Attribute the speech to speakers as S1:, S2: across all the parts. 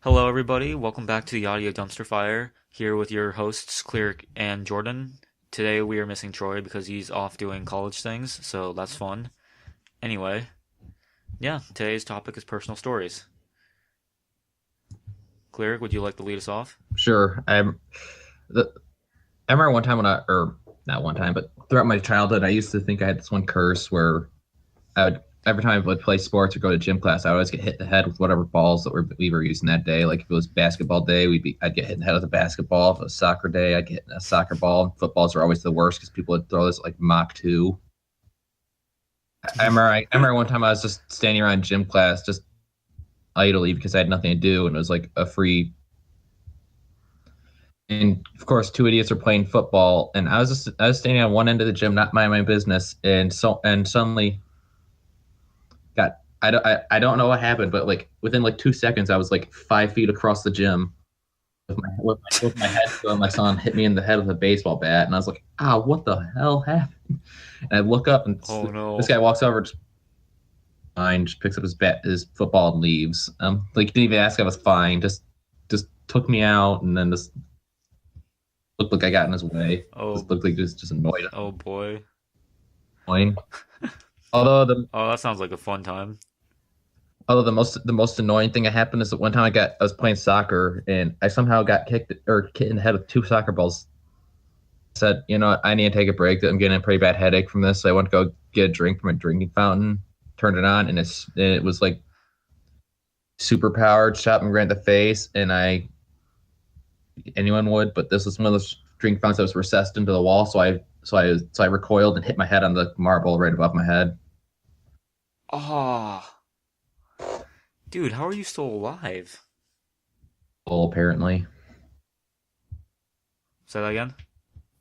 S1: Hello, everybody. Welcome back to the Audio Dumpster Fire. Here with your hosts, Cleric and Jordan. Today we are missing Troy because he's off doing college things, so that's fun. Anyway, yeah, today's topic is personal stories. Cleric, would you like to lead us off?
S2: Sure. The, I remember one time or not one time, but throughout my childhood, I used to think I had this one curse where every time I would play sports or go to gym class, I always get hit in the head with whatever balls we were using that day. Like if it was basketball day, I'd get hit in the head with a basketball. If it was soccer day, I'd get hit in a soccer ball. Footballs are always the worst because people would throw this like Mach 2. I remember one time I was just standing around gym class, just idly because I had nothing to do, and it was like a free. And of course, two idiots are playing football, and I was standing on one end of the gym, not minding my business, and suddenly got I don't know what happened, but like within like 2 seconds, I was like 5 feet across the gym with my head still, and my son hit me in the head with a baseball bat, and I was like, ah, what the hell happened? And I look up, and
S1: Oh
S2: this
S1: no.
S2: guy walks over, just picks up his football, and leaves. Like didn't even ask if I was fine, just took me out, and then just looked like I got in his way.
S1: Oh,
S2: Just looked like just annoyed.
S1: oh boy.
S2: Annoying. Although the
S1: Oh, that sounds like a fun time.
S2: although the most annoying thing that happened is that one time I was playing soccer and I somehow got kicked in the head with two soccer balls. Said, you know what, I need to take a break. I'm getting a pretty bad headache from this. So I went to go get a drink from a drinking fountain, turned it on, and it was like super powered, shot me right in the face, and anyone would, but this was one of those drink fountains that was recessed into the wall, so I recoiled and hit my head on the marble right above my head.
S1: Oh, dude, how are you still alive?
S2: Well, apparently.
S1: Say that again?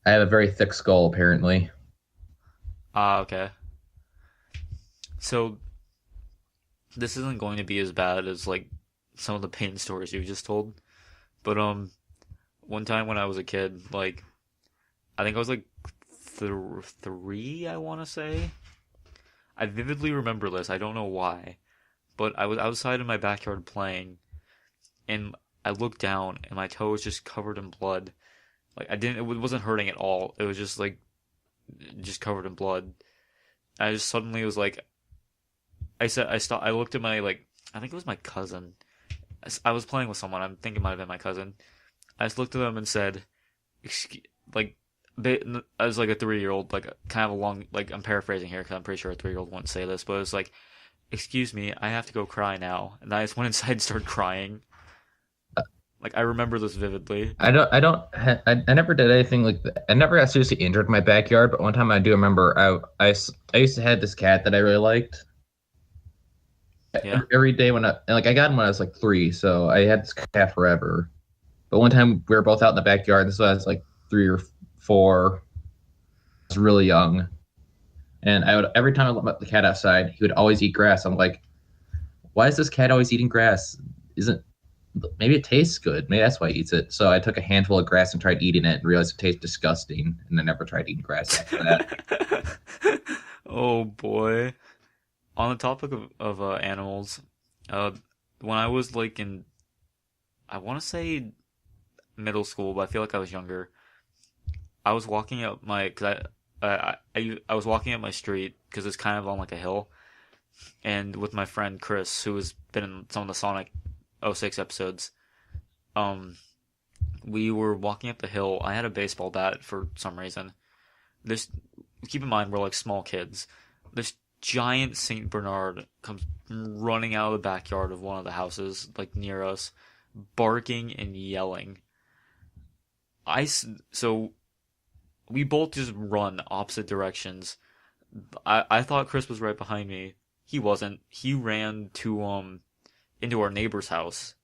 S2: I have a very thick skull, apparently.
S1: Ah, okay. So, this isn't going to be as bad as, like, some of the pain stories you just told. But, one time when I was a kid, like, I think I was like three, I want to say. I vividly remember this. I don't know why, but I was outside in my backyard playing, and I looked down, and my toe was just covered in blood. Like I didn't, it wasn't hurting at all. It was just like just covered in blood. I just suddenly was like, I said, I stopped. I looked at my like, I think it was my cousin. I was playing with someone. I'm thinking it might have been my cousin. I just looked at them and said, excuse, like as like a 3 year old, like kind of a long, like I'm paraphrasing here because I'm pretty sure a 3 year old wouldn't say this, but it was like, "Excuse me, I have to go cry now," and I just went inside and started crying. Like I remember this vividly.
S2: I never did anything like that. I never got seriously injured in my backyard, but one time I do remember I used to have this cat that I really liked.
S1: Yeah.
S2: Every day and like I got him when I was like 3, so I had this cat forever. But one time we were both out in the backyard. This was like 3 or 4. I was really young, and I would every time I let the cat outside, he would always eat grass. I'm like, why is this cat always eating grass? Isn't Maybe it tastes good. Maybe that's why he eats it. So I took a handful of grass and tried eating it and realized it tastes disgusting, and I never tried eating grass after that.
S1: Oh boy. On the topic of animals, uh, when I was like in, I want to say middle school, but I feel like I was younger. I was walking up my, cause I was walking up my street because it's kind of on like a hill, and with my friend Chris, who has been in some of the Sonic '06 episodes, um, we were walking up the hill. I had a baseball bat for some reason. This, keep in mind, we're like small kids. This giant Saint Bernard comes running out of the backyard of one of the houses, like near us, barking and yelling. So we both just run opposite directions. I thought Chris was right behind me. He wasn't. He ran to into our neighbor's house,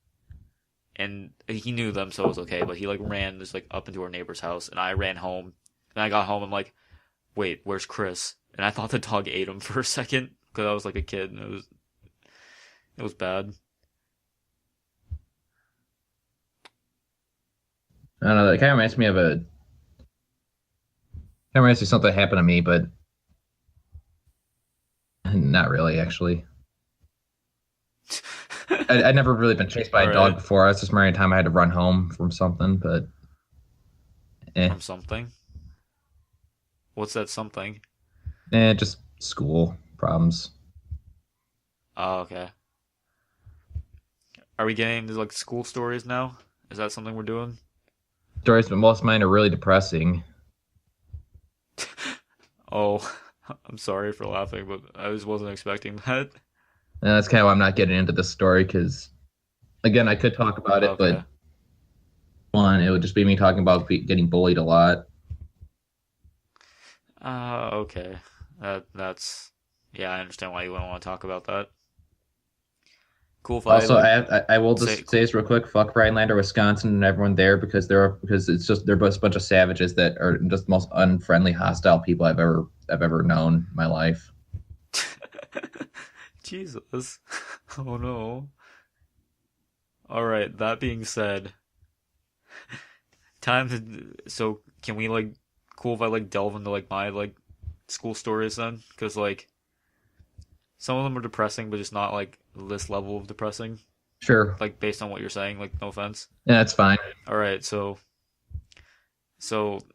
S1: and he knew them, so it was okay. But he like ran just like up into our neighbor's house, and I ran home. And I got home. I'm like, wait, where's Chris? And I thought the dog ate him for a second because I was like a kid, and it was bad.
S2: I don't know. That kind of reminds me of a. Kind of reminds me of something that happened to me, but not really, actually. I'd never really been chased by
S1: All
S2: a dog
S1: right,
S2: before. I was just many time I had to run home from something, but eh,
S1: from something. What's that something?
S2: just school problems.
S1: Oh, okay. Are we getting into like school stories now? Is that something we're doing?
S2: Stories, but most of mine are really depressing.
S1: Oh, I'm sorry for laughing, but I just wasn't expecting that.
S2: And that's kind of why I'm not getting into this story because, again, I could talk about it, but
S1: Okay.
S2: one, it would just be me talking about getting bullied a lot.
S1: Okay. That's yeah, I understand why you wouldn't want to talk about that. Cool if I
S2: Also,
S1: like
S2: I will
S1: say
S2: just say this real quick. Fuck Rhinelander, Wisconsin, and everyone there because it's just they're both a bunch of savages that are just the most unfriendly, hostile people I've ever known in my life.
S1: Jesus. Oh no. All right, that being said, time to so can we like cool if I like delve into like my like school stories then? Because like some of them are depressing, but just not like this level of depressing.
S2: Sure,
S1: Like based on what you're saying, like no offense.
S2: yeah, that's fine.
S1: All right, so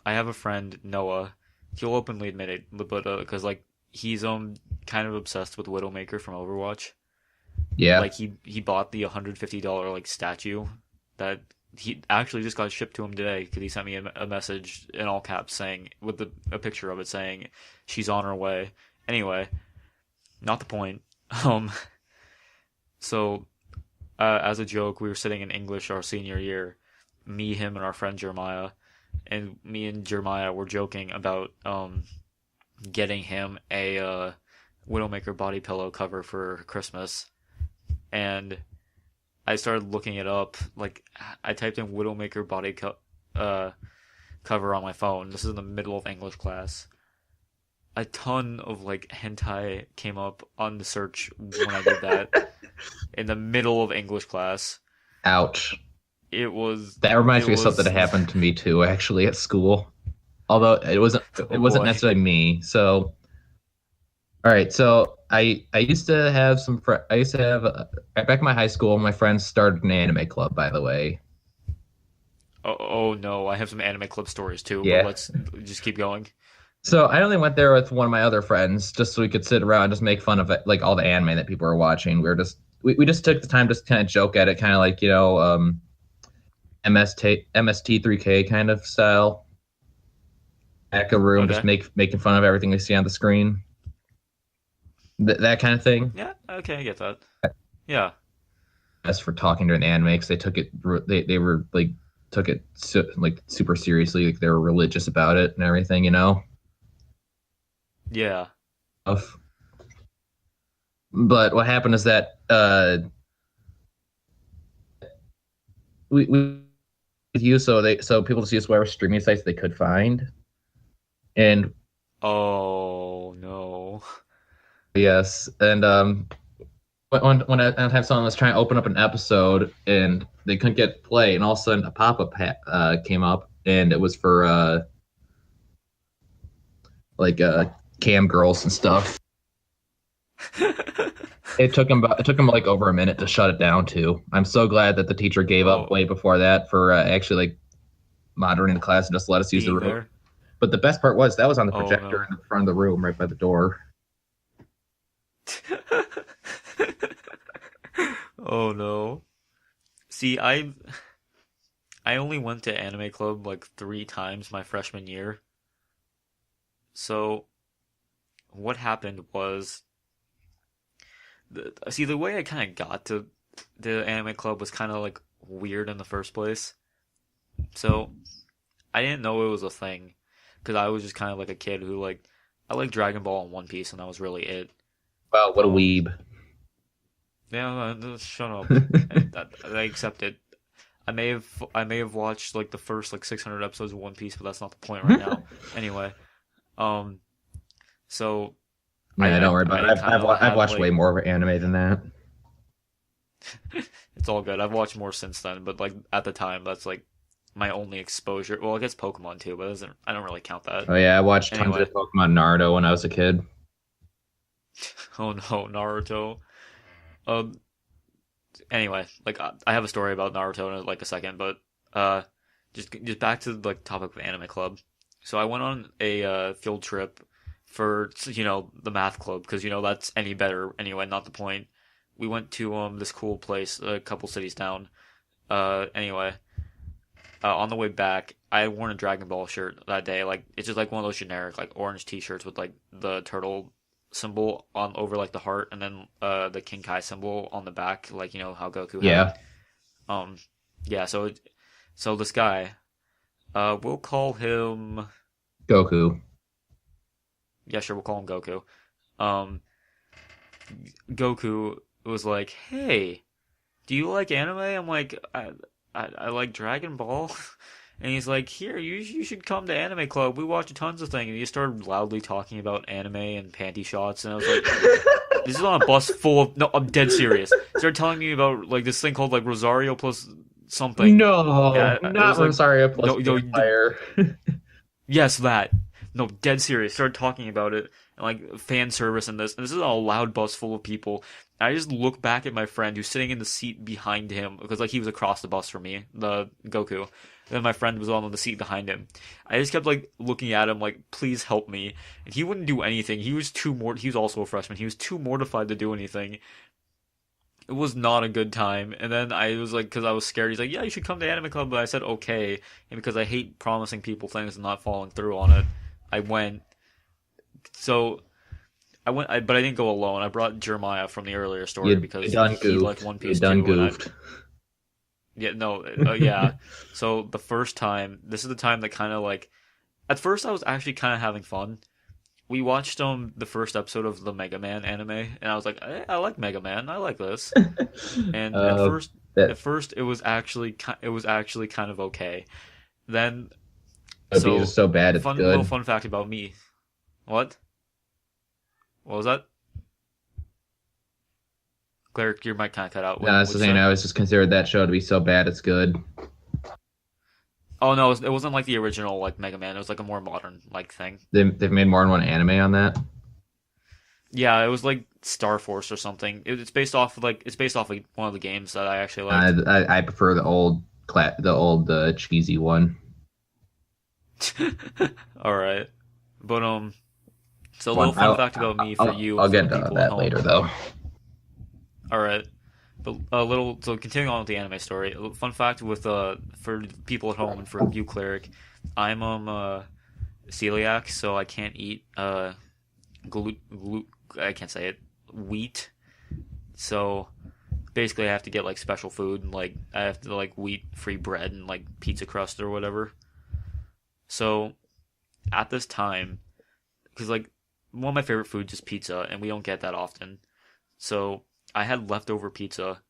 S1: I have a friend Noah. He'll openly admit it, but because like he's kind of obsessed with Widowmaker from Overwatch.
S2: Yeah.
S1: Like he bought the $150 like statue that he actually just got shipped to him today because he sent me a message in all caps saying with a picture of it saying she's on her way. Anyway, not the point. Um, so as a joke, we were sitting in English our senior year, me, him, and our friend Jeremiah, and me and Jeremiah were joking about getting him a Widowmaker body pillow cover for Christmas, and I started looking it up. Like I typed in Widowmaker uh, cover on my phone. This is in the middle of English class. A ton of like hentai came up on the search when I did that in the middle of English class.
S2: Ouch.
S1: It was
S2: That reminds
S1: it
S2: me of something that
S1: was
S2: happened to me too, actually, at school. Although it
S1: oh
S2: wasn't
S1: boy.
S2: necessarily me. So, all right. So I used to have I used to have back in my high school. My friends started an anime club. By the way,
S1: Oh no, I have some anime clip stories too, but
S2: yeah.
S1: let's just keep going.
S2: So I only went there with one of my other friends just so we could sit around and just make fun of it, like all the anime that people were watching. We just took the time to kind of joke at it, kind of like MST3K kind of style. Back of room, just
S1: Okay.
S2: making fun of everything we see on the screen, that kind of thing.
S1: Yeah, okay, I get that. Yeah.
S2: As for talking during the anime, because they were like took it like super seriously, like they were religious about it and everything, you know.
S1: Yeah.
S2: But what happened is that we use so people just use whatever streaming sites they could find, and
S1: Oh no.
S2: yes, and when I have someone was trying to open up an episode and they couldn't get play, and all of a sudden a came up, and it was for like cam girls and stuff. It took him like over a minute to shut it down too. I'm so glad that the teacher gave up
S1: Oh,
S2: way before that for actually like moderating the class and just let us use the
S1: being
S2: room.
S1: there.
S2: But the best part was that was on the
S1: Oh
S2: projector
S1: no.
S2: in the front of the room, right by the door.
S1: Oh no. See, I only went to anime club like 3 times my freshman year. So what happened was the way I kind of got to the anime club was kind of like weird in the first place. So I didn't know it was a thing because I was just kind of like a kid who like I like Dragon Ball and One Piece and that was really it.
S2: Wow, what a
S1: Um,
S2: weeb.
S1: yeah, shut up. I accept it. I may have watched like the first like 600 episodes of One Piece, but that's not the point right now. Anyway, um, so
S2: Yeah, don't worry about
S1: I
S2: it.
S1: kind of
S2: I've
S1: had
S2: watched way
S1: like
S2: more of anime than that.
S1: it's all good. I've watched more since then, but like at the time, that's like my only exposure. Well, I guess Pokemon too, but I don't really count that.
S2: Oh yeah, I watched tons of
S1: Anyway,
S2: Pokemon Naruto when I was a kid.
S1: oh no, Naruto. Um, anyway, like I have a story about Naruto in like a second, but uh, just back to like topic of anime club. So I went on a field trip for the math club because that's any better anyway. Not the point. We went to this cool place a couple cities down. Anyway, on the way back, I had worn a Dragon Ball shirt that day. Like it's just like one of those generic like orange T-shirts with like the turtle symbol on over like the heart, and then the Kinkai symbol on the back, like how Goku had.
S2: Yeah.
S1: Um, yeah. So this guy, we'll call him.
S2: Goku.
S1: Yeah, sure, we'll call him Goku. Um, Goku was like, "Hey, do you like anime?" I'm like, I like Dragon Ball." And he's like, "Here, you should come to Anime Club. We watch tons of things." And he started loudly talking about anime and panty shots, and I was like, "This is on a bus full of no, I'm dead serious." He started telling me about like this thing called like Rosario plus something.
S2: No,
S1: Yeah, it
S2: not
S1: was like
S2: Rosario plus
S1: no,
S2: Vampire.
S1: yes, that. No, dead serious. Started talking about it and like fan service and this. And this is a loud bus full of people. I just look back at my friend who's sitting in the seat behind him because like he was across the bus from me, the Goku. And then my friend was on the seat behind him. I just kept like looking at him like, please help me. And he wouldn't do anything. He was he was also a freshman. He was too mortified to do anything. It was not a good time. And then I was like, because I was scared. He's like, yeah, you should come to Anime Club. But I said okay. And because I hate promising people things and not following through on it, I went. So but I didn't go alone. I brought Jeremiah from the earlier story because he liked One Piece
S2: you done
S1: too.
S2: goofed.
S1: Yeah, no, yeah. So the first time, this is the time that kind of like, at first I was actually kind of having fun. We watched the first episode of the Mega Man anime, and I was like, I like Mega Man. I like this. And
S2: That
S1: at first it was actually kind of okay. Then
S2: because it's so bad it's
S1: little
S2: good.
S1: fun fact about me. What? What was that? Cleric, your mic kind of cut out.
S2: No, that's the thing. I was just considered that show to be so bad it's good.
S1: Oh no, it wasn't like the original like Mega Man. It was like a more modern like thing.
S2: They've made more than one anime on that.
S1: Yeah, it was like Star Force or something. It's based off like one of the games that I actually liked.
S2: I prefer the old cheesy one.
S1: All right, but so a little fun fact about me for you.
S2: I'll
S1: For
S2: get
S1: the
S2: into
S1: people
S2: that
S1: at home.
S2: later though.
S1: All right, but a little. So continuing on with the anime story. A fun fact with for people at home and for you, Cleric, I'm celiac, so I can't eat I can't say it, wheat. So basically, I have to get like special food and like I have to like wheat free bread and like pizza crust or whatever. So at this time, because like one of my favorite foods is pizza, and we don't get that often. So I had leftover pizza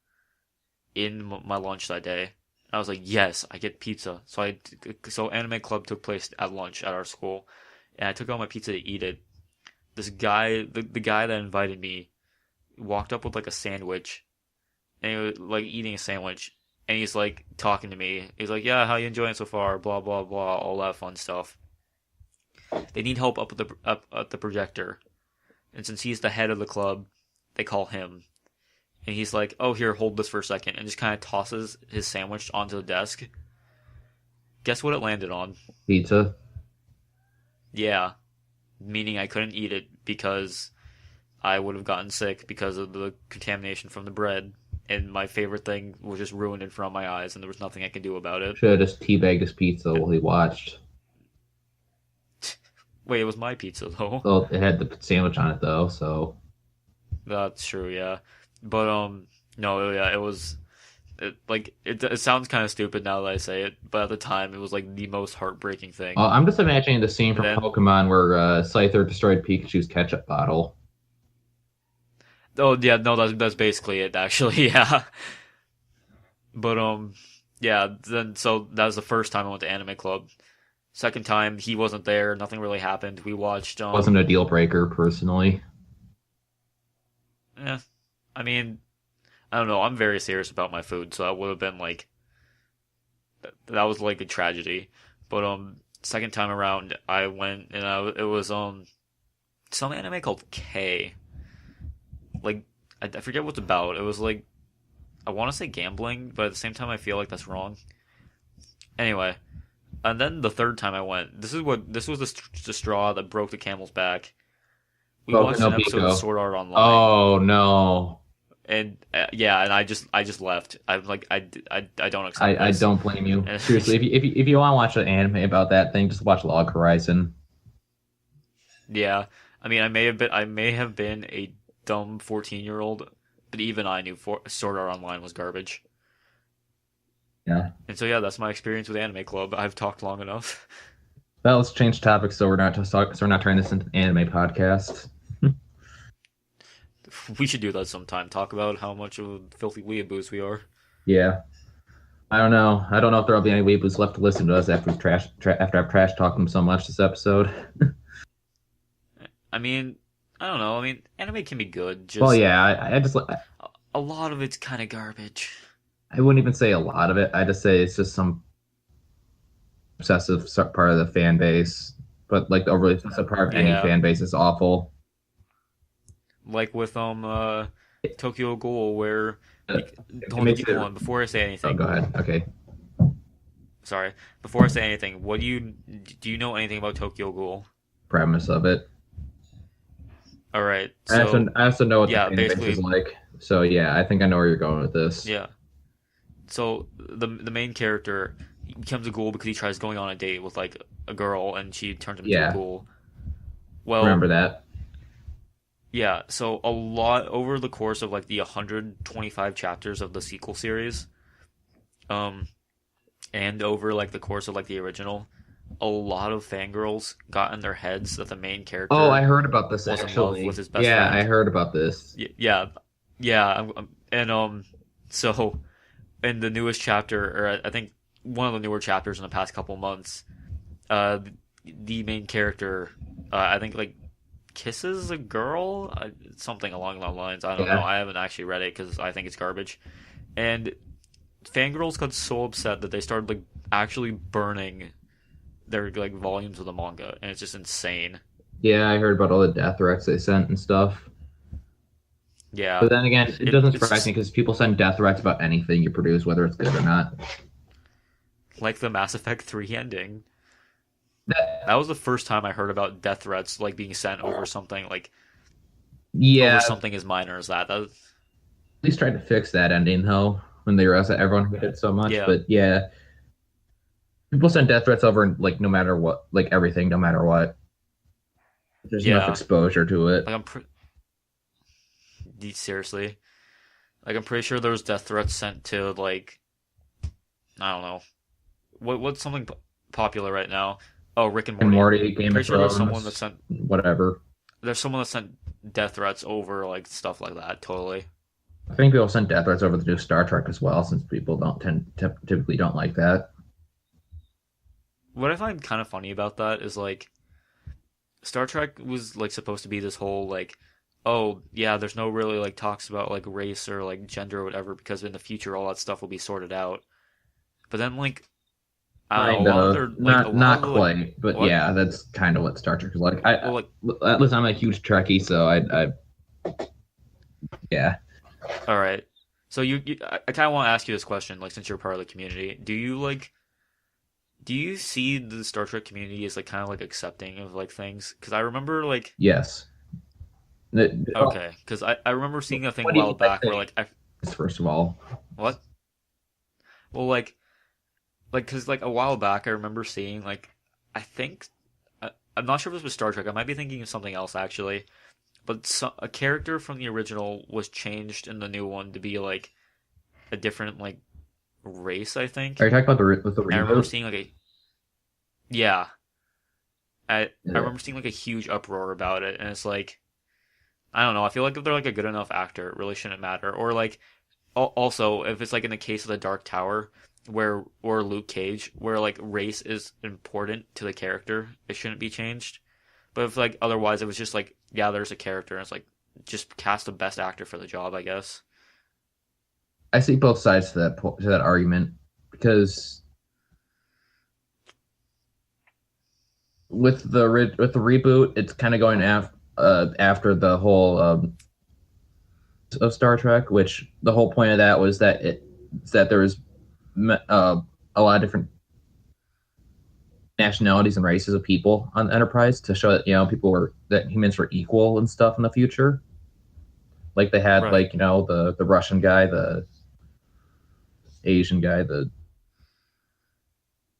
S1: in my lunch that day. I was like, yes, I get pizza. So Anime Club took place at lunch at our school, and I took out my pizza to eat it. This guy, the guy that invited me, walked up with like a sandwich, and he was like eating a sandwich, and he's like talking to me. He's like, "Yeah, how you enjoying it so far? Blah blah blah, all that fun stuff." They need help up at the projector, and since he's the head of the club, they call him. And he's like, "Oh, here, hold this for a second," and just kind of tosses his sandwich onto the desk. Guess what it landed on?
S2: Pizza.
S1: Yeah, meaning I couldn't eat it because I would have gotten sick because of the contamination from the bread, and my favorite thing was just ruined in front of my eyes, and there was nothing I could do about it.
S2: Should have just teabagged his pizza while he watched.
S1: Wait, it was my pizza though.
S2: Well, it had the sandwich on it though, so
S1: That's true, yeah. But no, yeah, it sounds kind of stupid now that I say it, but at the time it was like the most heartbreaking thing.
S2: I'm just imagining the scene from
S1: And then,
S2: Pokemon where Scyther destroyed Pikachu's ketchup bottle.
S1: oh yeah, no, that's basically it actually, yeah. But yeah, then so that was the first time I went to Anime Club. Second time he wasn't there, nothing really happened. We watched
S2: Wasn't a deal breaker personally.
S1: yeah. I mean, I don't know. I'm very serious about my food, so that would have been like that was like a tragedy. But second time around, I went and it was some anime called K. Like I forget what it's about. It was like I want to say gambling, but at the same time, I feel like that's wrong. Anyway, and then the third time I went, this was the straw that broke the camel's back. We
S2: Broken
S1: watched
S2: no
S1: an episode of
S2: Pico.
S1: Sword Art Online,
S2: Oh no.
S1: and yeah, and I just left. I'm like I don't accept
S2: I
S1: this.
S2: don't blame you.
S1: And
S2: Seriously, if you want to watch an anime about that thing, just watch Log Horizon.
S1: yeah, I mean, I may have been a dumb 14-year-old, but even I knew Sword Art Online was garbage.
S2: Yeah.
S1: And so yeah, that's my experience with Anime Club. I've talked long enough.
S2: Well, let's change topics so we're not turning this into an anime podcast.
S1: We should do that sometime. Talk about how much of filthy weeaboos we are.
S2: Yeah. I don't know. I don't know if there'll be any weeboos left to listen to us after after I've trash talked them so much this episode.
S1: I mean, I don't know. I mean, anime can be good.
S2: Well,
S1: Just
S2: yeah, I just
S1: a lot of it's kind of garbage.
S2: I wouldn't even say a lot of it. I just say it's just some obsessive part of the fan base, but like the overly obsessive part of any
S1: Yeah,
S2: fan base is awful.
S1: like with Tokyo Ghoul, where
S2: It,
S1: you,
S2: it makes it.
S1: hold on before I say
S2: Oh,
S1: anything.
S2: go ahead. Okay.
S1: Sorry, before I say anything, what do you know anything about Tokyo Ghoul?
S2: Premise of it.
S1: All right, so
S2: I also know what the
S1: yeah,
S2: fan base is
S1: basically,
S2: like. So yeah, I think I know where you're going with this.
S1: yeah. So the main character he becomes a ghoul because he tries going on a date with like a girl, and she turns him into a
S2: Yeah,
S1: ghoul. Well,
S2: remember that.
S1: yeah, so a lot over the course of like the 125 chapters of the sequel series, um, and over like the course of like the original, a lot of fangirls got in their heads that the main
S2: Oh, I
S1: character
S2: heard about this
S1: was in love with
S2: actually.
S1: his best
S2: Yeah, I
S1: friend.
S2: heard about this.
S1: Yeah, yeah, and so in the newest chapter, or I think one of the newer chapters in the past couple months, uh, the main character, I think like kisses a girl, something along those lines. I don't know.
S2: Yeah,
S1: I haven't actually read it because I think it's garbage. And fangirls got so upset that they started like actually burning their like volumes of the manga, and it's just insane.
S2: yeah, I heard about all the death threats they sent and stuff.
S1: Yeah,
S2: But then again, it doesn't
S1: it's
S2: surprise me
S1: just
S2: because people send death threats about anything you produce, whether it's good or not.
S1: like the Mass Effect 3 ending.
S2: That,
S1: That was the first time I heard about death threats like being sent over something like
S2: yeah,
S1: over
S2: at
S1: something as minor as that.
S2: least tried to fix that ending though when they realized that everyone hated it so much.
S1: Yeah,
S2: But yeah, people send death threats over like no matter what, like everything, no matter what. There's enough
S1: yeah.
S2: exposure to it.
S1: Like seriously, like I'm pretty sure there was death threats sent to like I don't know what's something popular right now. Oh, Rick and
S2: And
S1: Morty.
S2: Morty, Game of
S1: Pretty sure there's someone that
S2: Thrones,
S1: sent
S2: whatever.
S1: death threats over like stuff like that. Totally.
S2: I think people send death threats over the new Star Trek as well, since people don't typically don't like that.
S1: What I find kind of funny about that is like Star Trek was like supposed to be this whole like, oh yeah, there's no really like talks about like race or like gender or whatever because in the future all that stuff will be sorted out. But then like I don't know, a
S2: Kind
S1: lot of
S2: of,
S1: their like a lot of
S2: not
S1: the like
S2: quite, but
S1: what?
S2: yeah, that's kind of what Star Trek is like.
S1: Well, like
S2: Listen, I'm a huge Trekkie, so yeah,
S1: all right. So I kind of want to ask you this question, like since you're part of the community, do you see the Star Trek community as like kind of like accepting of like things? Because I remember like
S2: yes. Oh,
S1: okay, because I remember seeing a thing a
S2: what do you
S1: while
S2: mean by
S1: back where like
S2: first of all?
S1: what? Well, like because like a while back I remember seeing like I think I'm not sure if this was Star Trek. I might be thinking of something else actually, but a character from the original was changed in the new one to be like a different like race. I
S2: Are you
S1: think.
S2: talking about with the
S1: I remember
S2: reboot?
S1: seeing like a yeah. I
S2: Yeah.
S1: remember seeing like a huge uproar about it, and it's like I don't know. I feel like if they're like a good enough actor, it really shouldn't matter. Or like also if it's like in the case of the Dark Tower, where or Luke Cage, where like race is important to the character, it shouldn't be changed. But if like otherwise, it was just like yeah, there's a character, and it's like just cast the best actor for the job, I guess.
S2: I see both sides to that argument because with the reboot, it's kind of going after the whole of Star Trek, which the whole point of that was that there was a lot of different nationalities and races of people on the Enterprise to show that that humans were equal and stuff in the future. Like they had
S1: Right.
S2: the Russian guy, the Asian guy, the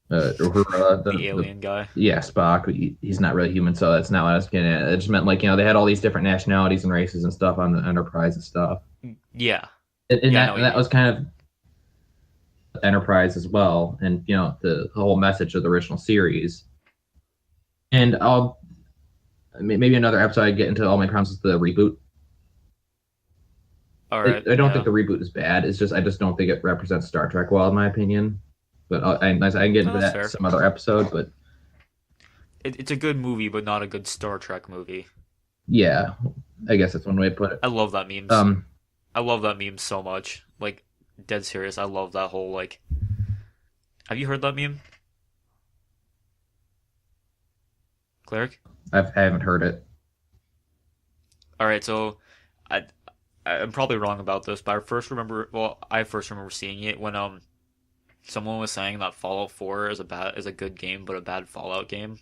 S2: Uhura,
S1: The
S2: the
S1: alien guy.
S2: yeah Spock. But he's not really human, so that's not what I was getting at. It just meant they had all these different nationalities and races and stuff on the Enterprise and stuff,
S1: Yeah.
S2: and
S1: Yeah, I know
S2: that
S1: what
S2: and
S1: you
S2: that
S1: mean.
S2: was kind of Enterprise as well, and the whole message of the original series. And I'll maybe another episode I get into all my problems with the reboot.
S1: All right.
S2: I don't think
S1: Yeah.
S2: the reboot is bad. I just don't think it represents Star Trek well, in my opinion. But I can get
S1: No,
S2: into
S1: that's
S2: that
S1: fair.
S2: some other episode. But
S1: It's a good movie, but not a good Star Trek movie.
S2: yeah, I guess that's one way to put it.
S1: I love that memes.
S2: Um,
S1: I love that meme so much. Like, dead serious. I love that whole like. Have you heard that meme, Cleric?
S2: I haven't heard it.
S1: All right, so I I'm probably wrong about this, but I first remember seeing it when someone was saying that Fallout 4 is a good game but a bad Fallout game,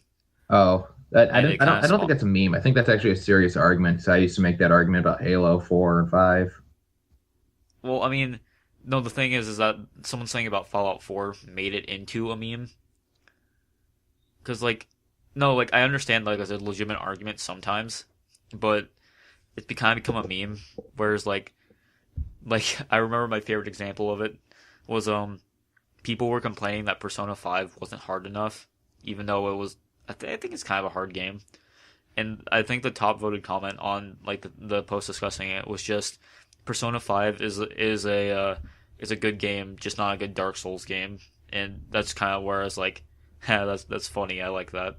S2: Oh,
S1: and it kind
S2: I
S1: of
S2: don't think
S1: spawned.
S2: that's a meme. I think that's actually a serious argument. So I used to make that argument about Halo 4 and 5.
S1: Well, I mean, no, the thing is that someone saying about Fallout 4 made it into a meme because like no, like I understand like as a legitimate argument sometimes, but it's become a meme. Whereas like I remember my favorite example of it was people were complaining that Persona 5 wasn't hard enough, even though it was. I think it's kind of a hard game, and I think the top voted comment on like the post discussing it was just Persona 5 is a good game, just not a good Dark Souls game, and that's kind of where I was like, yeah, that's funny. I like that.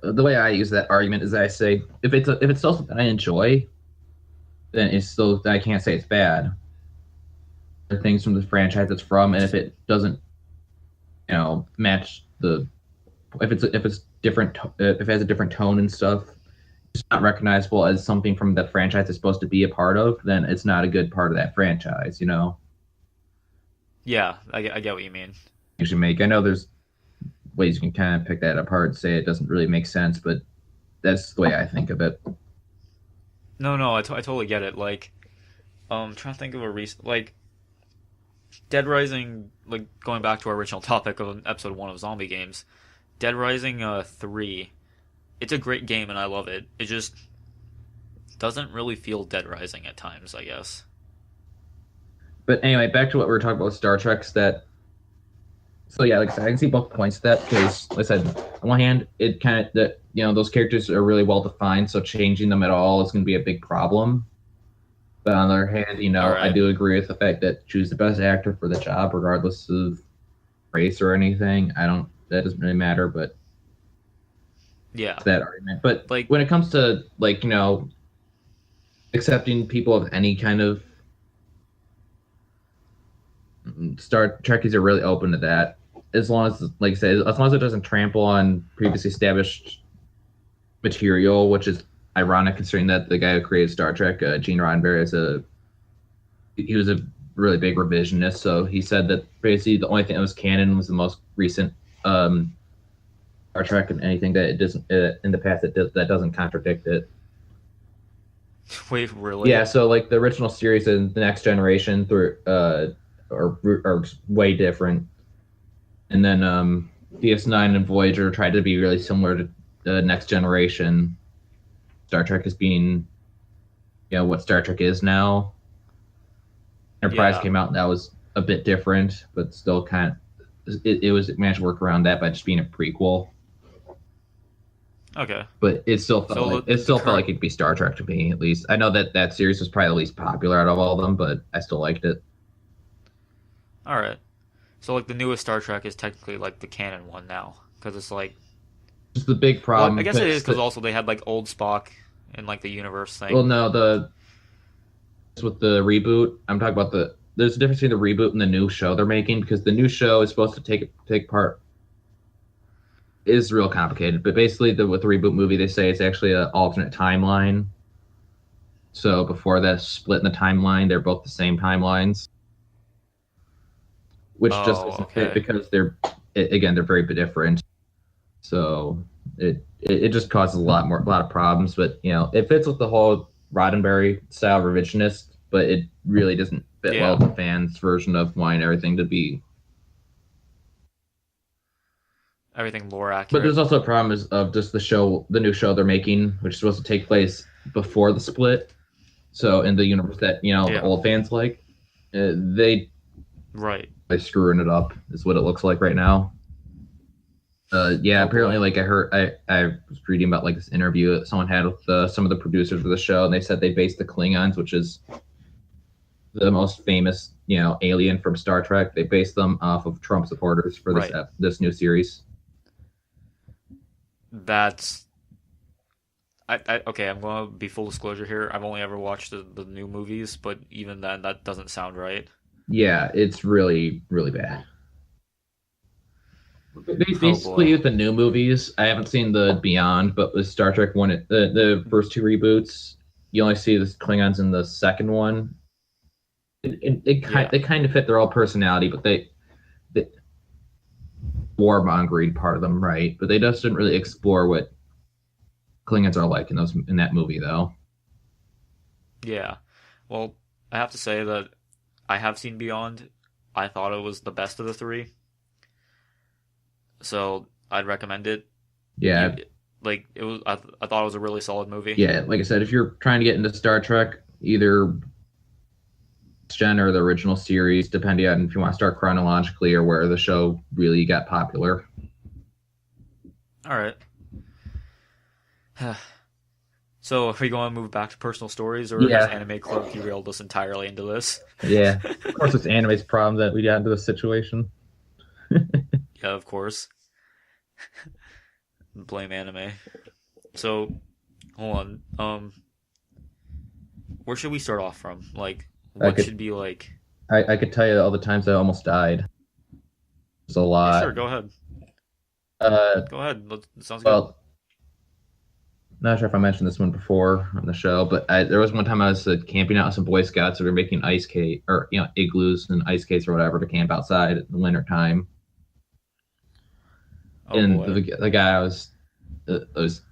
S2: The way I use that argument is I say if it's still something I enjoy, then I can't say it's bad. The things from the franchise it's from, and if it doesn't match the if it's different if it has a different tone and stuff, it's not recognizable as something from the franchise it's supposed to be a part of, then it's not a good part of that franchise.
S1: Yeah, I get what you mean.
S2: You should make. I know there's ways you can kind of pick that apart and say it doesn't really make sense, but that's the way I think of it.
S1: No, no, I totally get it. Like, I'm trying to think of a recent like Dead Rising. Like going back to our original topic of episode 1 of zombie games, Dead Rising 3. It's a great game and I love it. It just doesn't really feel Dead Rising at times, I guess.
S2: But anyway, back to what we were talking about with Star Trek's that. So yeah, like I said, I can see both points of that because, like I said, on one hand, it kind of that those characters are really well defined, so changing them at all is going to be a big problem. But on the other hand,
S1: All
S2: I
S1: right.
S2: do agree with the fact that choose the best actor for the job, regardless of race or anything. I don't. That doesn't really matter, but
S1: Yeah.
S2: it's that argument. But
S1: Like,
S2: when it comes to accepting people of any kind of Star Trekkies are really open to that, as long as, like I said, as long as it doesn't trample on previously established material, which is ironic considering that the guy who created Star Trek, Gene Roddenberry, he was a really big revisionist. So he said that basically the only thing that was canon was the most recent Star Trek, and anything that it doesn't in the past that doesn't contradict it.
S1: wait, really?
S2: Yeah, so like the original series and the Next Generation through are way different, and then DS9 and Voyager tried to be really similar to the Next Generation. Star Trek as being what Star Trek is now. Enterprise
S1: Yeah.
S2: came out and that was a bit different, but still kind of it managed to work around that by just being a prequel.
S1: Okay.
S2: But
S1: So
S2: it
S1: the
S2: still felt
S1: current
S2: like it'd be Star Trek to me at least. I know that that series was probably the least popular out of all of them, but I still liked it.
S1: All right. So like the newest Star Trek is technically like the canon one now because it's like
S2: Just the big
S1: well, I
S2: problem,
S1: guess it is
S2: because
S1: because also they had like old Spock in like the universe
S2: well,
S1: thing.
S2: no, with the reboot, I'm talking about there's a difference between the reboot and the new show they're making, because the new show is supposed to take part is real complicated, but basically with the reboot movie they say it's actually an alternate timeline. So before that split in the timeline, they're both the same timelines, which just
S1: Oh,
S2: doesn't fit
S1: okay.
S2: because again they're very different. So it just causes a lot of problems. But it fits with the whole Roddenberry style revisionist, but it really doesn't fit well
S1: Yeah.
S2: with the fans' version of wanting everything to be.
S1: Everything more
S2: But
S1: accurate.
S2: there's also a problem of just the new show they're making, which is supposed to take place before the split. So in the universe that the
S1: Yeah.
S2: old fans like, they
S1: Right.
S2: screwing it up is what it looks like right now. Yeah,
S1: Oh
S2: apparently,
S1: boy.
S2: like I was reading about like this interview that someone had with some of the producers of the show, and they said they based the Klingons, which is the most famous, alien from Star Trek. They based them off of Trump supporters for
S1: Right.
S2: this new series.
S1: That's okay, I'm gonna be full disclosure here. I've only ever watched the new movies, but even then that doesn't sound right.
S2: Yeah, it's really really bad.
S1: Oh boy.
S2: Basically, with the new movies, I haven't seen the Beyond, but with Star Trek one, the first two reboots, you only see the Klingons in the second one.
S1: Yeah.
S2: They kind of fit their own personality, but they warmongering part of them, right? But they just didn't really explore what Klingons are like in that movie, though.
S1: Yeah. Well, I have to say that I have seen Beyond. I thought it was the best of the three, so I'd recommend it.
S2: Yeah,
S1: You like it was. I thought it was a really solid movie.
S2: yeah. Like I said, if you're trying to get into Star Trek, either Gen or the original series, depending on if you want to start chronologically or where the show really got popular.
S1: All right. So, are we going to move back to personal stories, or has
S2: Yeah,
S1: Anime Club derailed us entirely into this?
S2: yeah. Of course, it's anime's problem that we got into this situation.
S1: Yeah, of course. Blame anime. So, hold on. Where should we start off from? Like,
S2: I
S1: what
S2: could
S1: should be like?
S2: I could tell you all the times I almost died. It's a
S1: Yeah,
S2: lot.
S1: sure. Go ahead.
S2: Uh,
S1: Go ahead. Sounds good.
S2: well, not sure if I mentioned this one before on the show, but there was one time I was camping out with some Boy Scouts. We were making ice cake or igloos and ice skates or whatever to camp outside in the winter time.
S1: Oh
S2: And
S1: boy.
S2: the guy I was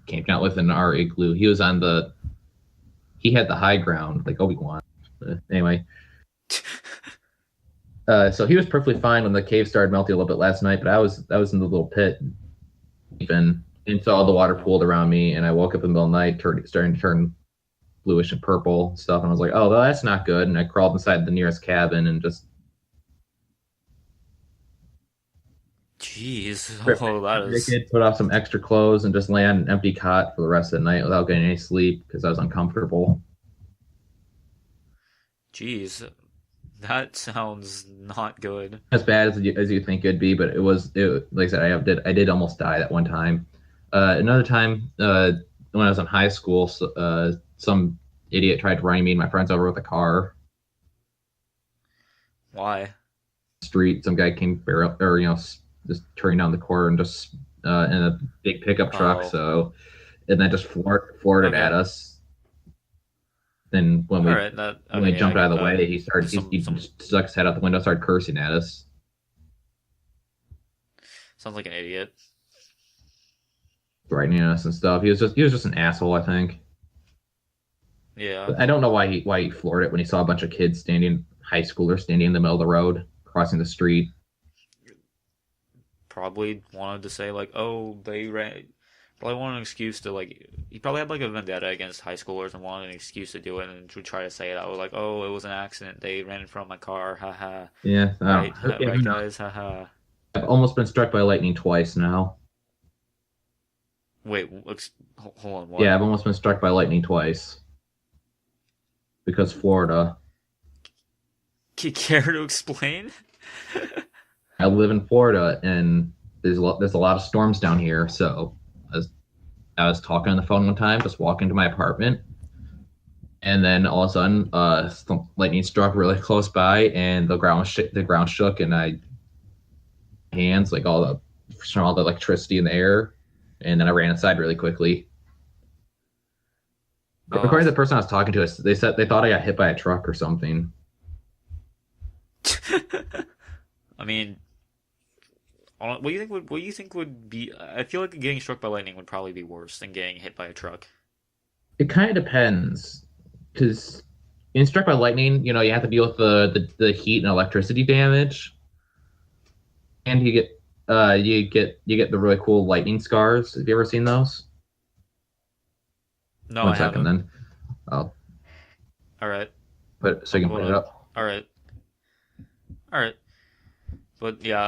S2: camping out with in our igloo, he had the high ground like Obi-Wan. Anyway, so he was perfectly fine when the cave started melting a little bit last night, but I was in the little pit and so all the
S1: Oh
S2: water
S1: no.
S2: pooled around me, and I woke up in the middle of the night, starting to turn bluish and purple stuff, and I was like, oh, well, that's not good. And I crawled inside the nearest cabin and just
S1: Jeez.
S2: stripped
S1: Oh, that is.
S2: naked, put off some extra clothes, and just lay on an empty cot for the rest of the night without getting any sleep because I was uncomfortable.
S1: Jeez. That sounds not good.
S2: As bad as you think it'd be, but like I said, I did almost die that one time. Another time, when I was in high school, some idiot tried running me and my friends over with a car.
S1: Why?
S2: Street, some guy came barrel or just turning down the corner and just in a big pickup truck.
S1: Oh.
S2: So and then just floored it at
S1: Okay.
S2: us. Then
S1: All right. That.
S2: when we
S1: Okay. Yeah, I
S2: jumped out
S1: get
S2: of the
S1: that.
S2: way, he
S1: Some
S2: just stuck his head out the window, started cursing at us.
S1: sounds like an idiot.
S2: Threatening us and stuff. He was just an asshole, I think.
S1: Yeah.
S2: But I don't know why he floored it when he saw a bunch of kids high schoolers standing in the middle of the road, crossing the street.
S1: Probably wanted to say like, oh, they ran. Probably wanted an excuse to like. He probably had like a vendetta against high schoolers and wanted an excuse to do it, and would try to say it out like, oh, it was an accident. They ran in front of my car. Haha.
S2: Yeah,
S1: Right.
S2: yeah, who
S1: Right,
S2: knows?
S1: guys. Haha.
S2: I've almost been struck by lightning twice now.
S1: Wait. Hold on.
S2: Yeah,
S1: What?
S2: I've almost been struck by lightning twice because Florida.
S1: Care to explain?
S2: I live in Florida, and there's a lot of storms down here. So I was talking on the phone one time, just walking to my apartment, and then all of a sudden, some lightning struck really close by, and the ground shook, and I hands like all the electricity in the air, and then I ran inside really quickly.
S1: Oh,
S2: According to the person I was talking to, they said they thought I got hit by a truck or something.
S1: I mean, what do you think would be? I feel like getting struck by lightning would probably be worse than getting hit by a truck.
S2: It kind of depends, because being struck by lightning, you have to deal with the heat and electricity damage, and you get the really cool lightning scars. Have you ever seen those?
S1: No,
S2: One
S1: I
S2: second,
S1: haven't.
S2: then I'll
S1: All right,
S2: put so you can
S1: hold
S2: put it
S1: on.
S2: up.
S1: All right, all right. But yeah,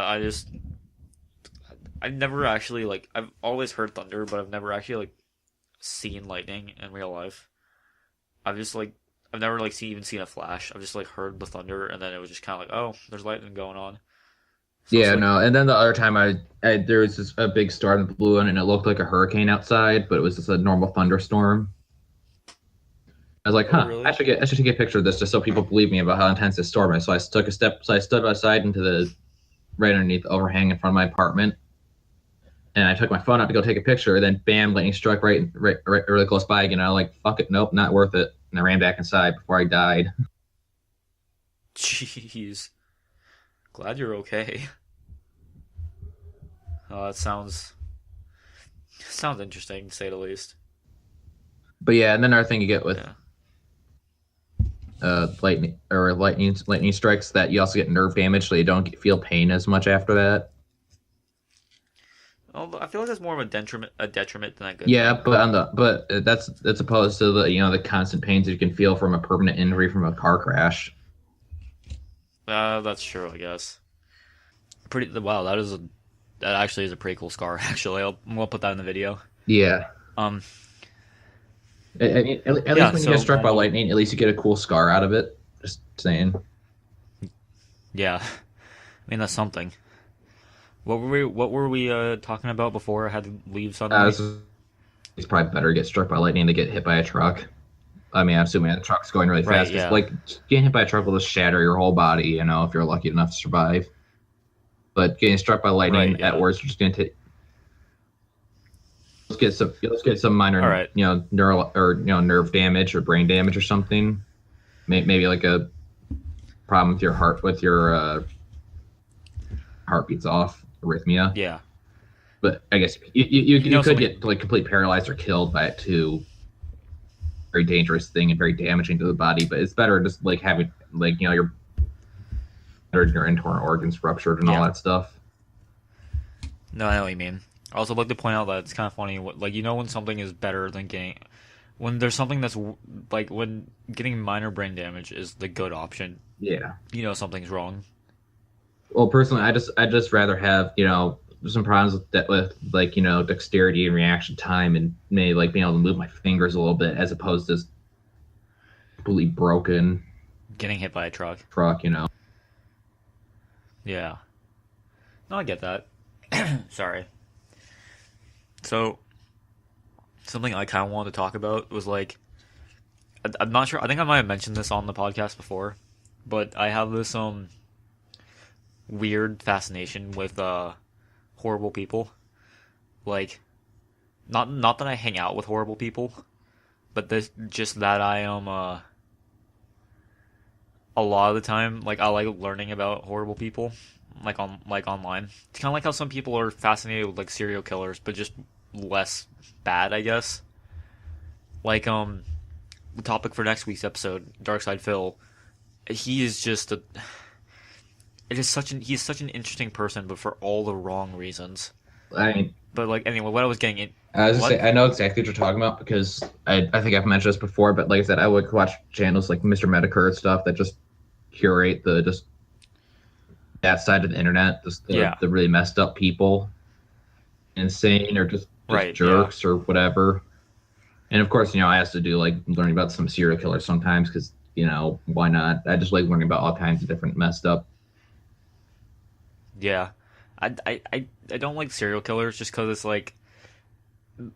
S1: I've never actually like I've always heard thunder, but I've never actually like seen lightning in real life. I've just like I've never like even seen a flash. I've just like heard the thunder, and then it was just kind of like, oh, there's lightning going on. So it's
S2: Yeah,
S1: like,
S2: no. And then the other time there was this a big storm that blew in, and it looked like a hurricane outside, but it was just a normal thunderstorm. I was like,
S1: oh
S2: huh, I
S1: really?
S2: should get I should take a picture of this just so people believe me about how intense this storm is. So I took a step, so I stood outside into the right underneath the overhang in front of my apartment, and I took my phone out to go take a picture. And then bam, lightning struck right really close by again. I was like, fuck it, nope, not worth it. And I ran back inside before I died.
S1: Jeez, glad you're okay. That sounds interesting to say the least.
S2: But yeah, and then another thing you get with
S1: Yeah.
S2: lightning strikes that you also get nerve damage, so you don't feel pain as much after that.
S1: Although I feel like that's more of a detriment than a good
S2: Yeah,
S1: thing.
S2: but that's opposed to the constant pains that you can feel from a permanent injury from a car crash.
S1: That's true, I guess. Pretty wow, that actually is a pretty cool scar. Actually, we'll put that in the video.
S2: Yeah,
S1: Um,
S2: I mean, at least
S1: yeah.
S2: when you get
S1: So,
S2: struck by lightning, at least you get a cool scar out of it. Just saying.
S1: yeah, I mean that's something. What were we talking about before I had to leave suddenly?
S2: It's probably better to get struck by lightning than get hit by a truck. I mean, I'm assuming the truck's going really
S1: Right.
S2: fast because,
S1: Yeah.
S2: like, getting hit by a truck will just shatter your whole body, if you're lucky enough to survive. But getting struck by
S1: Right.
S2: lightning at
S1: Yeah.
S2: worst, you're just going to take. Let's get some minor,
S1: All right.
S2: neural or nerve damage or brain damage or something. Maybe like a problem with your heart, with your heartbeats off, arrhythmia.
S1: Yeah.
S2: But I guess you could
S1: Something.
S2: get like completely paralyzed or killed by it too. Very dangerous thing and very damaging to the body. But it's better just like having like your internal organs ruptured and all
S1: Yeah.
S2: that stuff.
S1: No, I know what you mean. I also like to point out that it's kind of funny. Like when something is better than getting when there's something that's like when getting minor brain damage is the good option.
S2: Yeah.
S1: Something's wrong.
S2: Well, personally, I just rather have some problems with that with like dexterity and reaction time and maybe like being able to move my fingers a little bit as opposed to completely broken
S1: Getting hit by a truck.
S2: truck.
S1: Yeah. No, I get that. Sorry. So something I kind of wanted to talk about was like I'm not sure. I think I might have mentioned this on the podcast before, but I have this weird fascination with horrible people. Like not that I hang out with horrible people, but this just that I am a lot of the time like I like learning about horrible people like online. It's kind of like how some people are fascinated with like serial killers, but just less bad, I guess. Like the topic for next week's episode, Dark Side Phil. He is just a it is such an he's such an interesting person, but for all the wrong reasons.
S2: I mean,
S1: But like anyway, what I was getting in
S2: I was just
S1: what?
S2: say I know exactly what you're talking about because I think I've mentioned this before, but like I said, I would watch channels like Mr. Medicare and stuff that just curate the just that side of the internet, just
S1: Yeah.
S2: the really messed up people, insane or just
S1: Right, yeah.
S2: jerks or whatever. And of course, I have to do like learning about some serial killers sometimes because why not? I just like learning about all kinds of different messed up.
S1: Yeah. I don't like serial killers just cuz it's like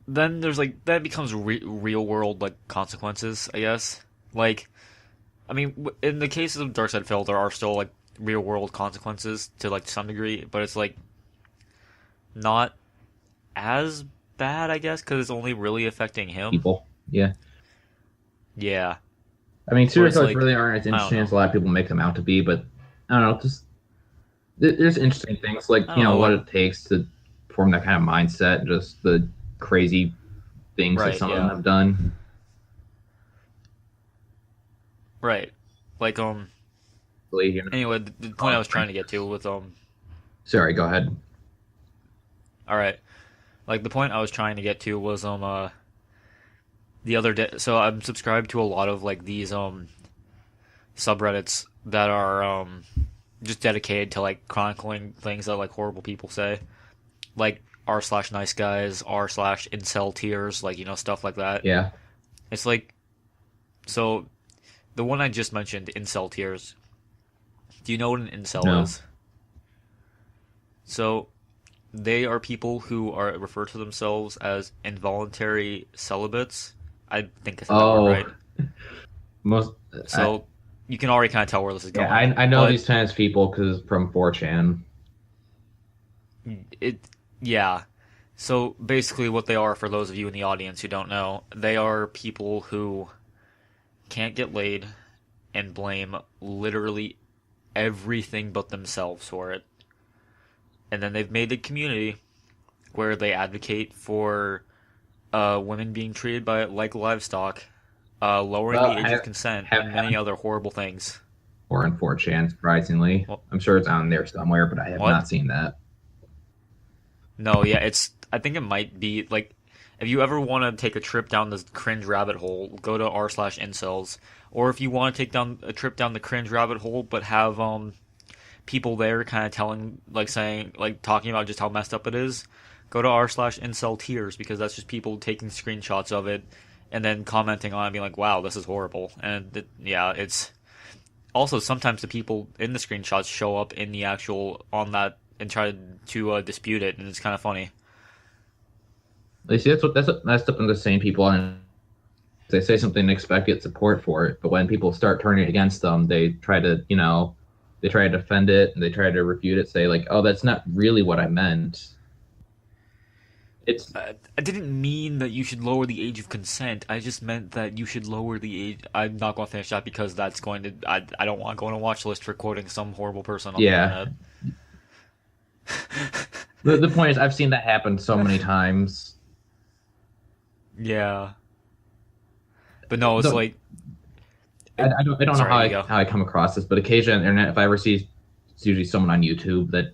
S1: then there's like that becomes real world like consequences, I guess. Like I mean, in the cases of Dark Side Phil, there are still like real world consequences to like some degree, but it's like not as bad, I guess, because it's only really affecting him.
S2: People. Yeah.
S1: Yeah,
S2: I mean,
S1: but
S2: serial
S1: it's
S2: killers
S1: like
S2: really aren't as
S1: I don't
S2: interesting
S1: know.
S2: as a lot of people make them out to be, but I don't know, just there's interesting things like,
S1: I don't know.
S2: what
S1: Like
S2: it takes to form that kind of mindset, and just the crazy things that
S1: right,
S2: some of them
S1: yeah,
S2: have done.
S1: right. Like
S2: Really, you know,
S1: anyway, the point I was trying to get to with
S2: sorry, go ahead.
S1: all right, like the point I was trying to get to was the other day. So I'm subscribed to a lot of like these subreddits that are just dedicated to like chronicling things that like horrible people say, like r/nice guys, r/incel tears, like stuff like that.
S2: Yeah.
S1: It's like so the one I just mentioned, incel tears. Do you know what an incel
S2: No.
S1: is? So they are people who are refer to themselves as involuntary celibates. I think I said that word
S2: Oh,
S1: right.
S2: most. I,
S1: So you can already kind of tell where this is
S2: yeah,
S1: going,
S2: I know
S1: but
S2: these kinds of people because from 4chan.
S1: it yeah. So basically, what they are, for those of you in the audience who don't know, they are people who can't get laid and blame literally everything but themselves for it. And then they've made a community where they advocate for women being treated by like livestock, lowering
S2: Well,
S1: the age of consent,
S2: have
S1: and many other horrible things.
S2: or in 4chan, surprisingly.
S1: Well,
S2: I'm sure it's on there somewhere, but I have
S1: what?
S2: not seen that.
S1: No, yeah, it's. I think it might be like, if you ever want to take a trip down this cringe rabbit hole, go to r/incels. Or if you want to take down a trip down the cringe rabbit hole, but have people there kind of telling, like saying, like talking about just how messed up it is, go to r/incel tears, because that's just people taking screenshots of it and then commenting on it, being like, "Wow, this is horrible." And yeah, it's also sometimes the people in the screenshots show up in the actual on that and try to dispute it, and it's kind of funny.
S2: You see, that's what messed up in the same people, and they say something and expect get support for it. But when people start turning against them, they try to, they try to defend it and they try to refute it, say like, "Oh, that's not really what I meant." It's
S1: I didn't mean that you should lower the age of consent. I just meant that you should lower the age. I'm not going to finish that because that's going to. I don't want to go on a watch list for quoting some horrible person on the
S2: yeah.
S1: internet.
S2: The point is, I've seen that happen so many times.
S1: Yeah, but no, it's
S2: The,
S1: like. It,
S2: I don't know
S1: sorry, you go.
S2: how I come across this, but occasionally on the internet, if I ever see, it's usually someone on YouTube that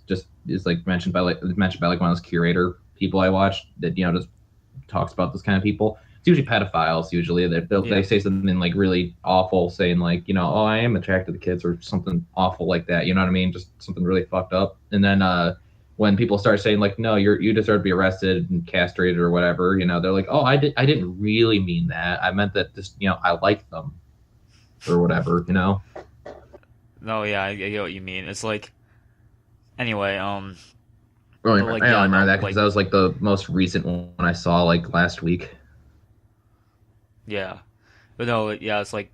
S2: just is like mentioned by like one of those curator people I watch that just talks about this kind of people. It's usually pedophiles. Usually they
S1: Yeah,
S2: say something like really awful, saying like oh, I am attracted to kids or something awful like that. You know what I mean? Just something really fucked up. And then when people start saying like, no, you deserve to be arrested and castrated or whatever, they're like, oh, I didn't really mean that. I meant that just I like them or whatever.
S1: no, yeah, I get what you mean. It's like anyway,
S2: Really,
S1: but like
S2: I
S1: yeah,
S2: only remember
S1: no,
S2: that because
S1: like
S2: that was like the most recent one I saw like last week.
S1: yeah, but no, yeah, it's like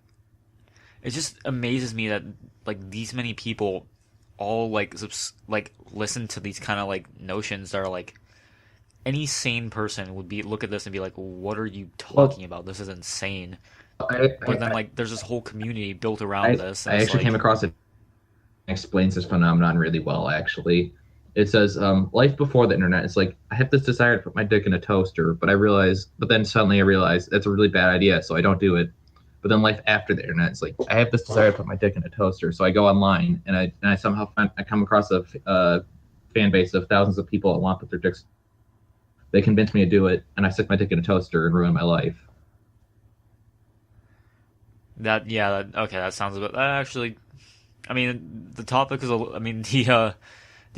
S1: it just amazes me that like these many people all like like listen to these kind of like notions that are like any sane person would be look at this and be like, what are you
S2: Well,
S1: talking about? This is insane.
S2: I
S1: But then
S2: I,
S1: like there's this whole community built around
S2: I,
S1: this, and
S2: I
S1: it's
S2: actually came
S1: like
S2: across it. Explains this phenomenon really well. Actually, it says life before the internet is like I have this desire to put my dick in a toaster, but then suddenly I realize that's a really bad idea, so I don't do it. But then life after the internet is like I have this desire to put my dick in a toaster, so I go online and I somehow I come across a fan base of thousands of people that want to put their dicks. They convince me to do it, and I stick my dick in a toaster and ruin my life.
S1: that. Yeah, okay, that sounds a bit. That actually, I mean, the topic is. I mean, the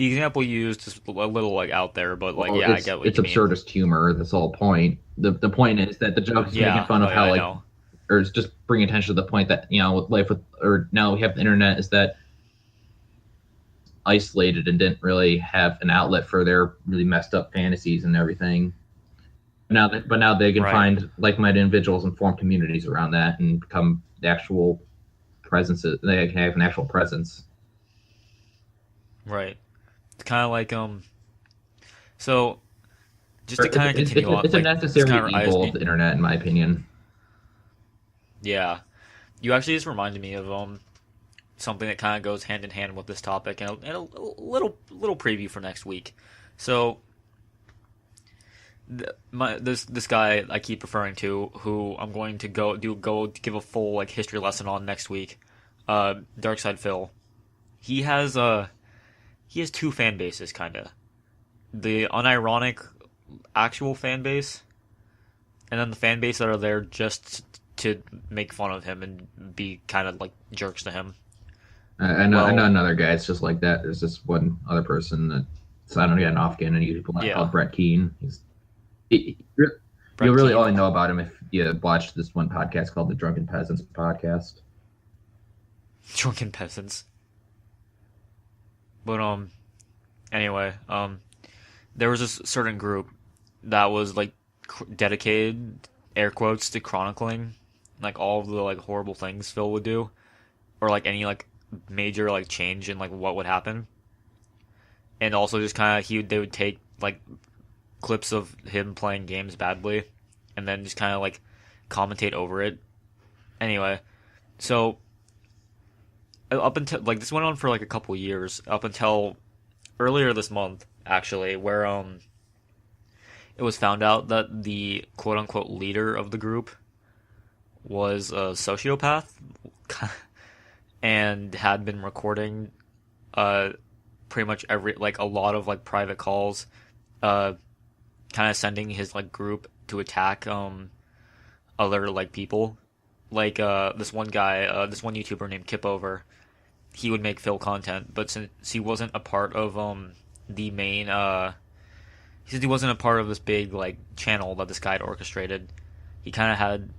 S1: example you used is a little like out there, but like,
S2: Well,
S1: yeah, I get what
S2: it's
S1: you mean.
S2: absurdist humor. That's the whole point. The point is that the joke is making
S1: Yeah,
S2: fun
S1: oh
S2: of
S1: yeah,
S2: how
S1: I
S2: like,
S1: know.
S2: or it's just bringing attention to the point that life with or now we have the internet is that isolated and didn't really have an outlet for their really messed up fantasies and everything. But now they can
S1: Right,
S2: find like-minded individuals and form communities around that and become the actual presences. They can have an actual presence.
S1: right. It's kind of like So just
S2: Or
S1: to kind of continue on,
S2: it's a
S1: like, just
S2: necessary
S1: kind of,
S2: evil of the internet, in my opinion.
S1: Yeah, you actually just reminded me of something that kind of goes hand in hand with this topic, and a little preview for next week. So this guy I keep referring to, who I'm going to go give a full like history lesson on next week, Darkside Phil. He has two fan bases, kind of the unironic actual fan base, and then the fan base that are there just to make fun of him and be kind of like jerks to him.
S2: I know
S1: Well,
S2: another guy. It's just like that. There's this one other person that so I don't get an off-gain and YouTube
S1: yeah,
S2: called Brett Keane. You'll
S1: Brett
S2: really
S1: Keane,
S2: only know about him if you watch this one podcast called the Drunken Peasants Podcast.
S1: drunken peasants. But anyway, there was this certain group that was like dedicated, air quotes, to chronicling like all of the like horrible things Phil would do, or like any like major like change in like what would happen, and also just kind of they would take like clips of him playing games badly, and then just kind of like commentate over it. Anyway, so up until like this went on for like a couple years, up until earlier this month actually, where it was found out that the quote unquote leader of the group was a sociopath and had been recording uh pretty much every like a lot of like private calls, uh kind of sending his like group to attack other like people, like this one guy, this one YouTuber named Kipover. He would make Phil content, but since he wasn't a part of the main he said he wasn't a part of this big like channel that this guy had orchestrated. He kind of had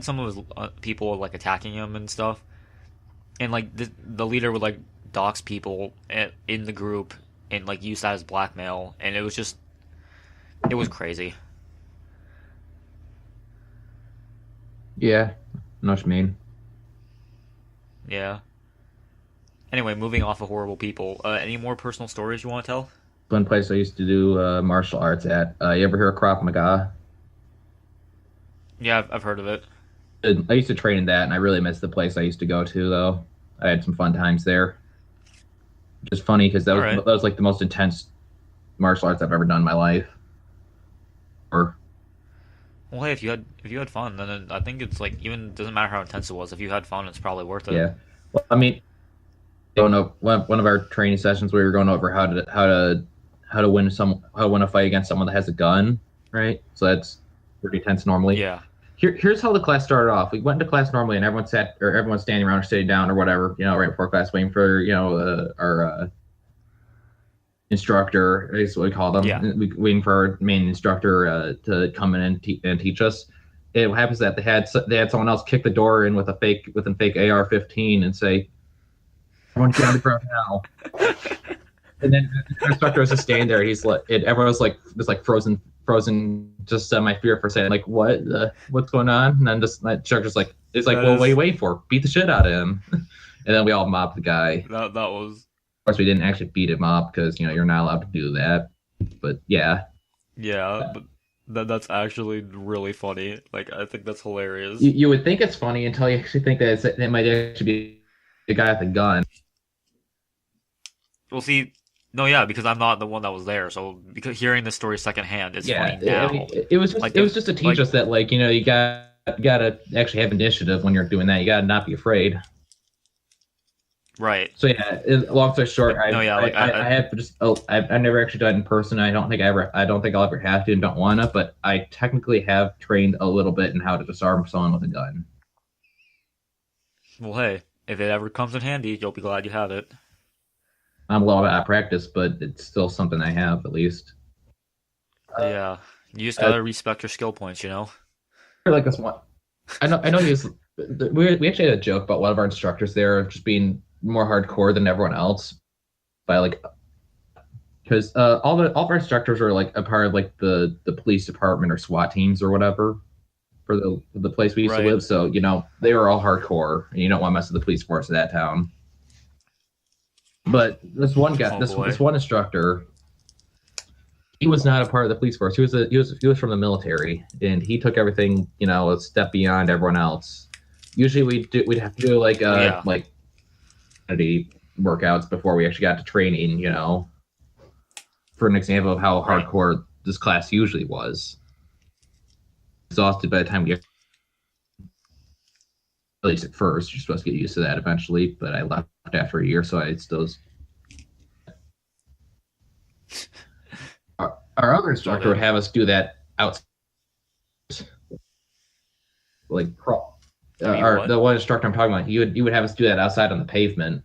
S1: some of his people like attacking him and stuff, and like the leader would like dox people in the group and like use that as blackmail, and it was crazy.
S2: Yeah, I know what you mean.
S1: Yeah. Anyway, moving off of horrible people, any more personal stories you want to tell?
S2: One place I used to do martial arts at. You ever hear of Krav Maga?
S1: Yeah, I've heard of it.
S2: I used to train in that, and I really miss the place I used to go to, though. I had some fun times there. Just funny because
S1: All right.
S2: that was like the most intense martial arts I've ever done in my life. Or
S1: Well, hey, if you had fun, then I think it's like even doesn't matter how intense it was. If you had fun, it's probably worth it.
S2: yeah, well, I mean, going up one of our training sessions, we were going over how to win a fight against someone that has a gun, right? So that's pretty tense normally.
S1: Yeah.
S2: Here's how the class started off. We went into class normally, and everyone's standing around or sitting down or whatever, right before class, waiting for our instructor, is what we call them.
S1: Yeah.
S2: Waiting for our main instructor to come in and teach us. It happens that they had someone else kick the door in with a fake AR-15 and say, "Everyone get on the ground now." And then the instructor was just standing there. He's like, everyone was like, just like frozen, just my fear for saying like, what's going on? And then just my instructor's like, it's like, well, what are you waiting for? Beat the shit out of him. And then we all mobbed the guy.
S1: That was.
S2: Of course, we didn't actually beat him up because you're not allowed to do that. But yeah.
S1: Yeah, but that's actually really funny. Like I think that's hilarious.
S2: You would think it's funny until you actually think that it might actually be the guy with the gun.
S1: Well, see, no, yeah, because I'm not the one that was there. So because hearing the story secondhand, it's funny now.
S2: I mean, it was just to teach us that like you gotta actually have initiative when you're doing that. You gotta not be afraid.
S1: Right.
S2: So yeah, long story short,
S1: I
S2: I've never actually done it in person. I don't think I'll ever have to and don't want to. But I technically have trained a little bit in how to disarm someone with a gun.
S1: Well, hey, if it ever comes in handy, you'll be glad you have it.
S2: I'm a little bit out of practice, but it's still something I have at least.
S1: Yeah, you just gotta respect your skill points, you know.
S2: Like this one, I know. We actually had a joke about one of our instructors there just being more hardcore than everyone else by like because all of our instructors are like a part of like the police department or SWAT teams or whatever for the place we used to live. So they were all hardcore, and you don't want to mess with the police force of that town. But this one guy, this one instructor, he was not a part of the police force. He was from the military, and he took everything a step beyond everyone else. Usually we'd have to do
S1: Well, yeah,
S2: like workouts before we actually got to training. For an example of how
S1: right.
S2: hardcore this class usually was. Exhausted by the time we at least at first. You're supposed to get used to that eventually, but I left after a year, so I still. Our other
S1: Still
S2: instructor would
S1: did.
S2: have us do that out like crawl.
S1: Have you
S2: Or
S1: what?
S2: the one instructor I'm talking about, you would have us do that outside on the pavement.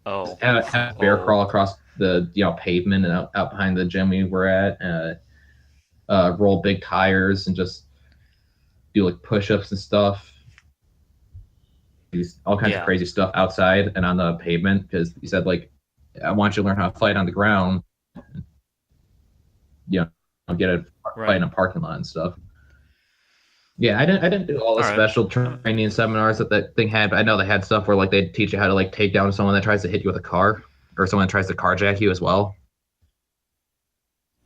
S1: Oh,
S2: Have bear
S1: oh,
S2: crawl across the pavement and out behind the gym we were at. Roll big tires and just do like push-ups and stuff. All kinds of
S1: yeah,
S2: crazy stuff outside and on the pavement because he said like, I want you to learn how to fight on the ground. You get a fight
S1: right.
S2: in a parking lot and stuff. Yeah, I didn't do all the
S1: All right.
S2: special training seminars that thing had, but I know they had stuff where like they teach you how to like take down someone that tries to hit you with a car or someone that tries to carjack you as well.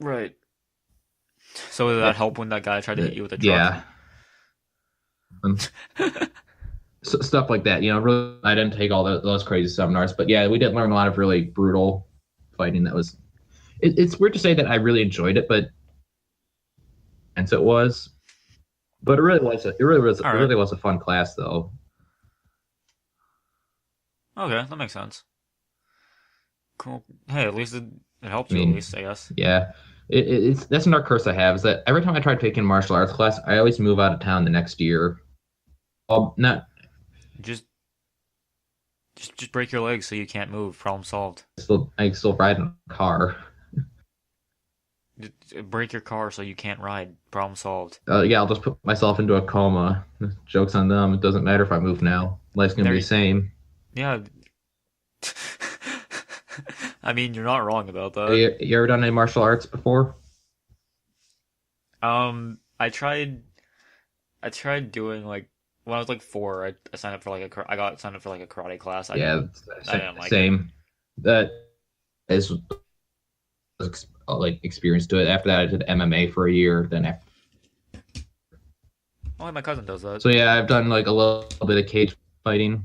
S1: Right. So did
S2: Yeah,
S1: that help when that guy tried to hit you with a truck?
S2: yeah. Stuff like that. Really, I didn't take all those crazy seminars, but yeah, we did learn a lot of really brutal fighting. That was. It's weird to say that I really enjoyed it, but and so it was. But it really was. It really was. It
S1: All right.
S2: really was a fun class, though.
S1: Okay, that makes sense. Cool. Hey, at least it helped
S2: I
S1: you. At
S2: mean,
S1: least I guess.
S2: yeah, it's that's another curse I have is that every time I try to take in martial arts class, I always move out of town the next year. Well, not
S1: Just just break your legs so you can't move. Problem solved.
S2: I still ride in a car.
S1: Break your car so you can't ride. Problem solved.
S2: Yeah, I'll just put myself into a coma. Jokes on them. It doesn't matter if I move now. Life's gonna be
S1: There.
S2: the same.
S1: Yeah. I mean, you're not wrong about that.
S2: You ever done any martial arts before?
S1: I tried. I tried doing like when I was like 4. I signed up for like I got signed up for like a karate class.
S2: Yeah,
S1: I didn't like it.
S2: same. That is like experience to it. After that, I did MMA for a year. Then after,
S1: Only my cousin does that.
S2: so yeah, I've done like a little bit of cage fighting,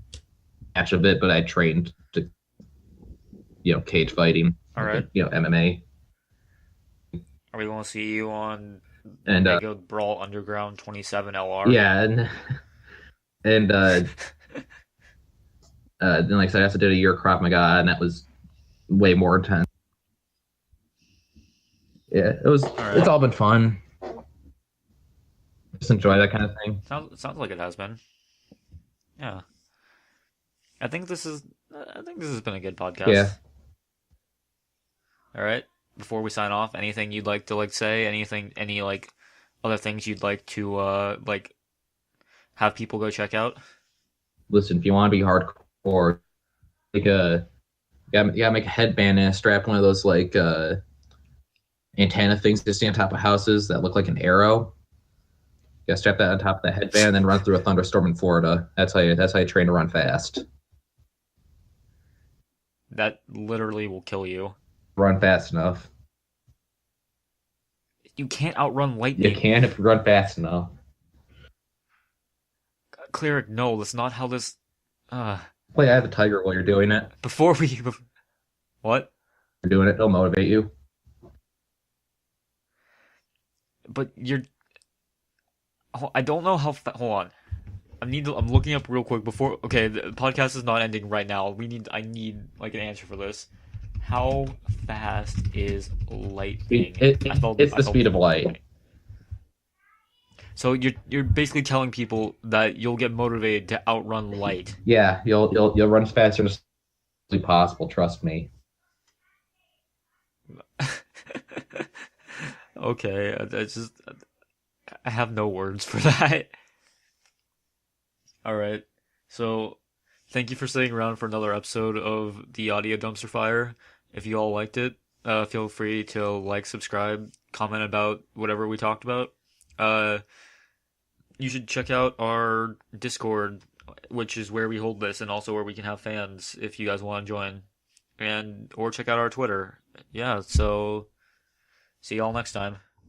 S2: match a bit, but I trained to cage fighting,
S1: All
S2: like
S1: right.
S2: MMA,
S1: Are we going to see you on
S2: and
S1: Mega Brawl Underground 27 LR?
S2: yeah, and then like I said, I also did a year of Krav Maga, and that was way more intense. Yeah,
S1: All
S2: it's
S1: right.
S2: all been fun. Just enjoy that kind of thing.
S1: Sounds like it has been. Yeah. I think this has been a good
S2: Yeah.
S1: podcast. All right. Before we sign off, anything you'd like to like say? Any like other things you'd like to like have people go check out?
S2: Listen, if you want to be hardcore, like you gotta make a headband and strap one of those like antenna things to stay on top of houses that look like an arrow. You gotta strap that on top of the headband, and then run through a thunderstorm in Florida. That's how you train to run fast.
S1: That literally will kill you.
S2: Run fast enough.
S1: You can't outrun
S2: You
S1: lightning.
S2: can if you run fast enough.
S1: Cleric, no, that's not how this. Uh,
S2: Play I have a tiger while you're doing it.
S1: before we. What?
S2: You're doing it. It'll motivate you.
S1: But you're. I don't know how. Hold on. I'm looking up real quick before. Okay, the podcast is not ending right now. I need like an answer for this. How fast is lightning?
S2: It's
S1: I
S2: the
S1: spelled.
S2: speed of light.
S1: So you're basically telling people that you'll get motivated to outrun light.
S2: Yeah, you'll run as fast as possible. Trust me.
S1: Okay, I have no words for that. All right. So, thank you for staying around for another episode of the Audio Dumpster Fire. If you all liked it, feel free to like, subscribe, comment about whatever we talked about. Uh, you should check out our Discord, which is where we hold this and also where we can have fans if you guys want to join. and or check out our Twitter. Yeah, so see y'all next time.